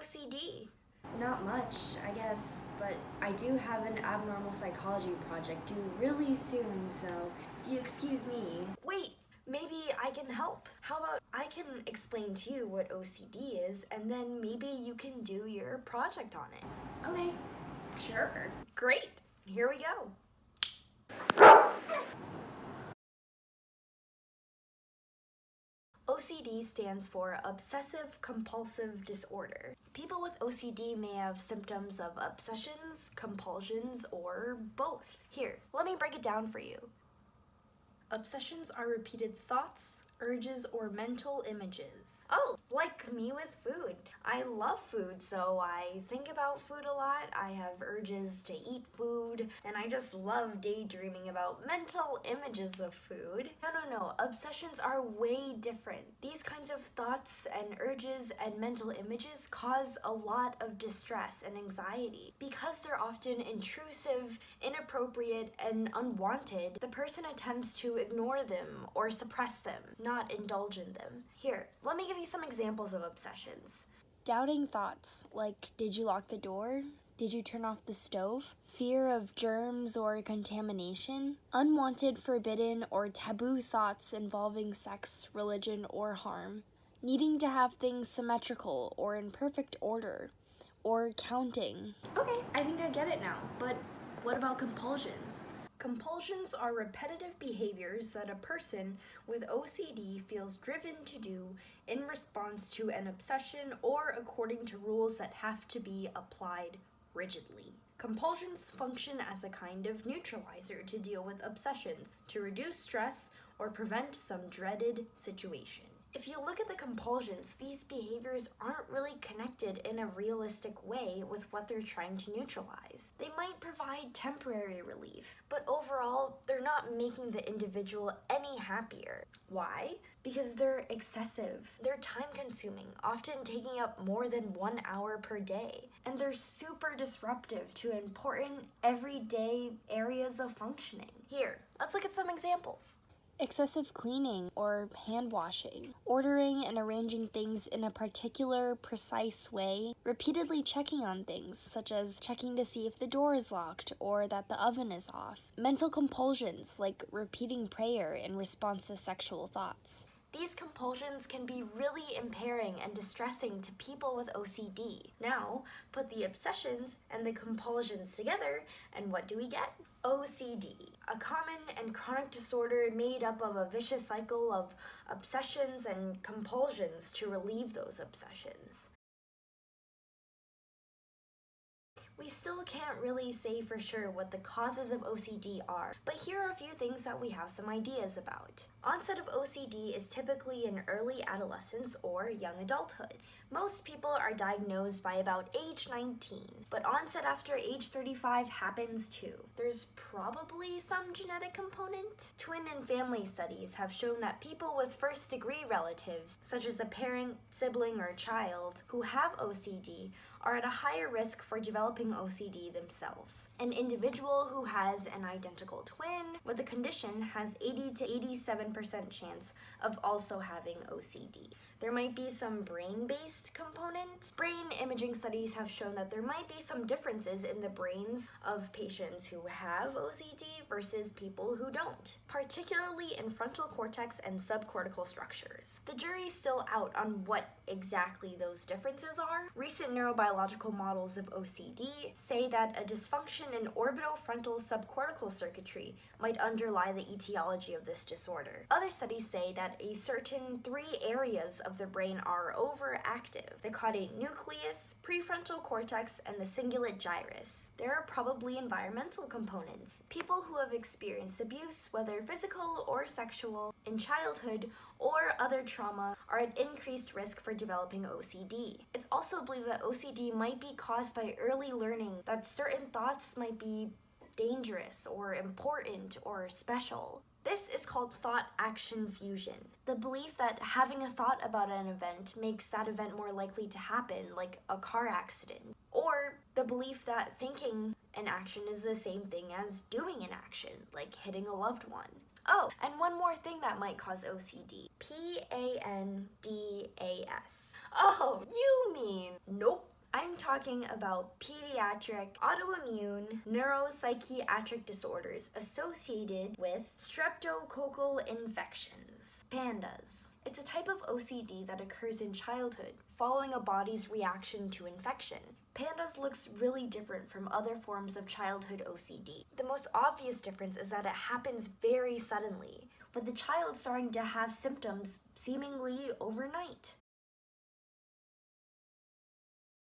OCD? Not much, I guess, but I do have an abnormal psychology project due really soon, so if you excuse me. Wait, maybe I can help. How about I can explain to you what OCD is, and then maybe you can do your project on it. Okay, sure. Great, here we go. OCD stands for Obsessive Compulsive Disorder. People with OCD may have symptoms of obsessions, compulsions, or both. Here, let me break it down for you. Obsessions are repeated thoughts, urges, or mental images. Oh, like me with food. I love food, so I think about food a lot. I have urges to eat food, and I just love daydreaming about mental images of food. No. Obsessions are way different. These kinds of thoughts and urges and mental images cause a lot of distress and anxiety. Because they're often intrusive, inappropriate, and unwanted, the person attempts to ignore them or suppress them, not indulge in them. Here, let me give you some examples of obsessions. Doubting thoughts, like did you lock the door? Did you turn off the stove? Fear of germs or contamination? Unwanted, forbidden, or taboo thoughts involving sex, religion, or harm? Needing to have things symmetrical or in perfect order? Or counting? Okay, I think I get it now, but what about compulsions? Compulsions are repetitive behaviors that a person with OCD feels driven to do in response to an obsession or according to rules that have to be applied rigidly. Compulsions function as a kind of neutralizer to deal with obsessions, to reduce stress or prevent some dreaded situation. If you look at the compulsions, these behaviors aren't really connected in a realistic way with what they're trying to neutralize. They might provide temporary relief, but overall, they're not making the individual any happier. Why? Because they're excessive. They're time-consuming, often taking up more than 1 hour per day, and they're super disruptive to important, everyday areas of functioning. Here, let's look at some examples. Excessive cleaning or hand washing, ordering and arranging things in a particular, precise way, repeatedly checking on things, such as checking to see if the door is locked or that the oven is off. Mental compulsions, like repeating prayer in response to sexual thoughts. These compulsions can be really impairing and distressing to people with OCD. Now, put the obsessions and the compulsions together, and what do we get? OCD, a common and chronic disorder made up of a vicious cycle of obsessions and compulsions to relieve those obsessions. We still can't really say for sure what the causes of OCD are, but here are a few things that we have some ideas about. Onset of OCD is typically in early adolescence or young adulthood. Most people are diagnosed by about age 19, but onset after age 35 happens too. There's probably some genetic component. Twin and family studies have shown that people with first-degree relatives, such as a parent, sibling, or child, who have OCD are at a higher risk for developing OCD themselves. An individual who has an identical twin with the condition has 80 to 87% chance of also having OCD. There might be some brain-based component. Brain imaging studies have shown that there might be some differences in the brains of patients who have OCD versus people who don't, particularly in frontal cortex and subcortical structures. The jury's still out on what exactly those differences are. Recent neurobiological models of OCD say that a dysfunction in orbitofrontal subcortical circuitry might underlie the etiology of this disorder. Other studies say that a certain 3 areas of the brain are overactive: the caudate nucleus, prefrontal cortex, and the cingulate gyrus. There are probably environmental components. People who have experienced abuse, whether physical or sexual, in childhood or other trauma are at increased risk for developing OCD. It's also believed that OCD might be caused by early learning that certain thoughts might be dangerous or important or special. This is called thought-action fusion. The belief that having a thought about an event makes that event more likely to happen, like a car accident. Or the belief that thinking an action is the same thing as doing an action, like hitting a loved one. Oh, and one more thing that might cause OCD. PANDAS. Oh, you mean? Nope. I'm talking about pediatric autoimmune neuropsychiatric disorders associated with streptococcal infections, PANDAS. It's a type of OCD that occurs in childhood, following a body's reaction to infection. PANDAS looks really different from other forms of childhood OCD. The most obvious difference is that it happens very suddenly, with the child starting to have symptoms seemingly overnight.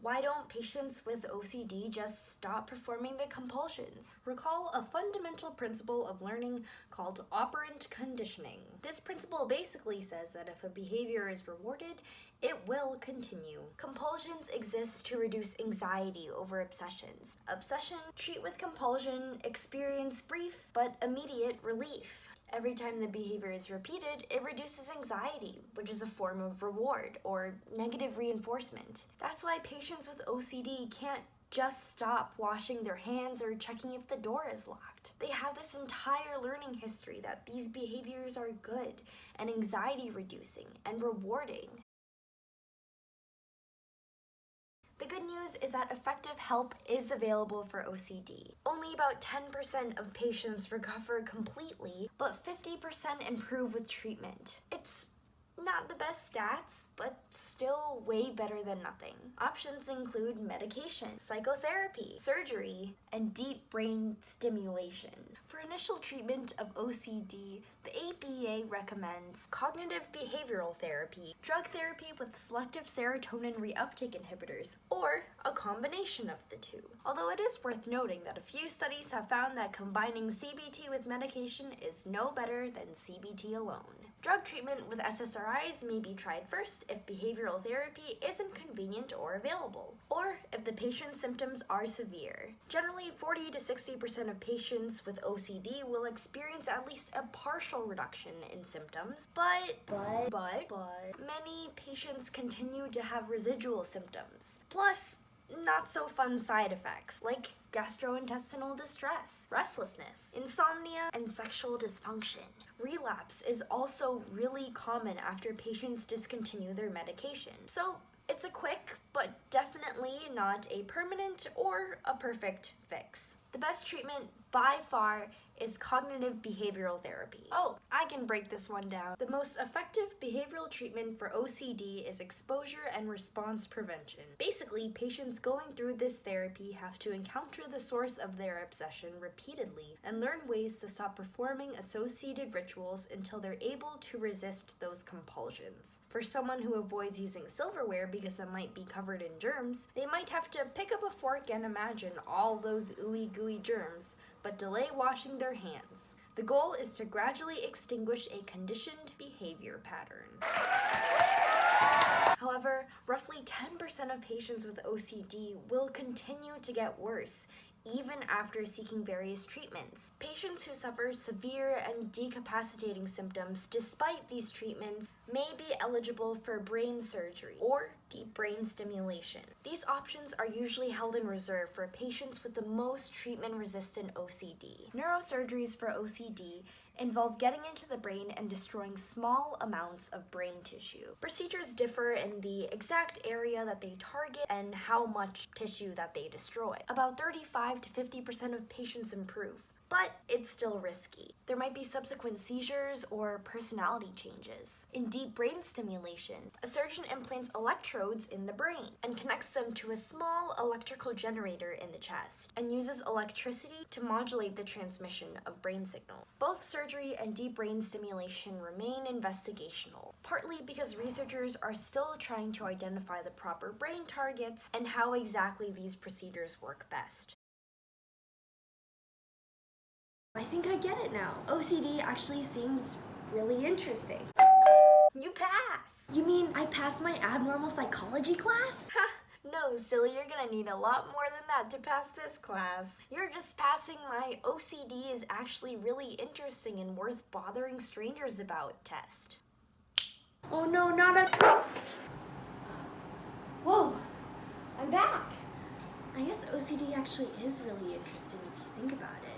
Why don't patients with OCD just stop performing the compulsions? Recall a fundamental principle of learning called operant conditioning. This principle basically says that if a behavior is rewarded, it will continue. Compulsions exist to reduce anxiety over obsessions. Obsession, treat with compulsion, experience brief but immediate relief. Every time the behavior is repeated, it reduces anxiety, which is a form of reward or negative reinforcement. That's why patients with OCD can't just stop washing their hands or checking if the door is locked. They have this entire learning history that these behaviors are good and anxiety reducing and rewarding. The good news is that effective help is available for OCD. Only about 10% of patients recover completely, but 50% improve with treatment. It's not the best stats, but still way better than nothing. Options include medication, psychotherapy, surgery, and deep brain stimulation. For initial treatment of OCD, the APA recommends cognitive behavioral therapy, drug therapy with selective serotonin reuptake inhibitors, or a combination of the two. Although it is worth noting that a few studies have found that combining CBT with medication is no better than CBT alone. Drug treatment with SSRIs may be tried first if behavioral therapy isn't convenient or available, or if the patient's symptoms are severe. Generally, 40 to 60% of patients with OCD will experience at least a partial reduction in symptoms, but many patients continue to have residual symptoms. Plus, not so fun side effects like gastrointestinal distress, restlessness, insomnia, and sexual dysfunction. Relapse is also really common after patients discontinue their medication. So it's a quick, but definitely not a permanent or a perfect fix. The best treatment by far is cognitive behavioral therapy. Oh, I can break this one down. The most effective behavioral treatment for OCD is exposure and response prevention. Basically, patients going through this therapy have to encounter the source of their obsession repeatedly and learn ways to stop performing associated rituals until they're able to resist those compulsions. For someone who avoids using silverware because it might be covered in germs, they might have to pick up a fork and imagine all those ooey gooey germs, but delay washing their hands. The goal is to gradually extinguish a conditioned behavior pattern. However, roughly 10% of patients with OCD will continue to get worse, even after seeking various treatments. Patients who suffer severe and decapacitating symptoms despite these treatments may be eligible for brain surgery or deep brain stimulation. These options are usually held in reserve for patients with the most treatment-resistant OCD. Neurosurgeries for OCD involve getting into the brain and destroying small amounts of brain tissue. Procedures differ in the exact area that they target and how much tissue that they destroy. About 35 to 50% of patients improve, but it's still risky. There might be subsequent seizures or personality changes. In deep brain stimulation, a surgeon implants electrodes in the brain and connects them to a small electrical generator in the chest and uses electricity to modulate the transmission of brain signal. Both surgery and deep brain stimulation remain investigational, partly because researchers are still trying to identify the proper brain targets and how exactly these procedures work best. I think I get it now. OCD actually seems really interesting. You pass! You mean I passed my abnormal psychology class? Ha! No, silly, you're gonna need a lot more than that to pass this class. You're just passing my OCD is actually really interesting and worth bothering strangers about test. Oh no, not a... Whoa, I'm back. I guess OCD actually is really interesting if you think about it.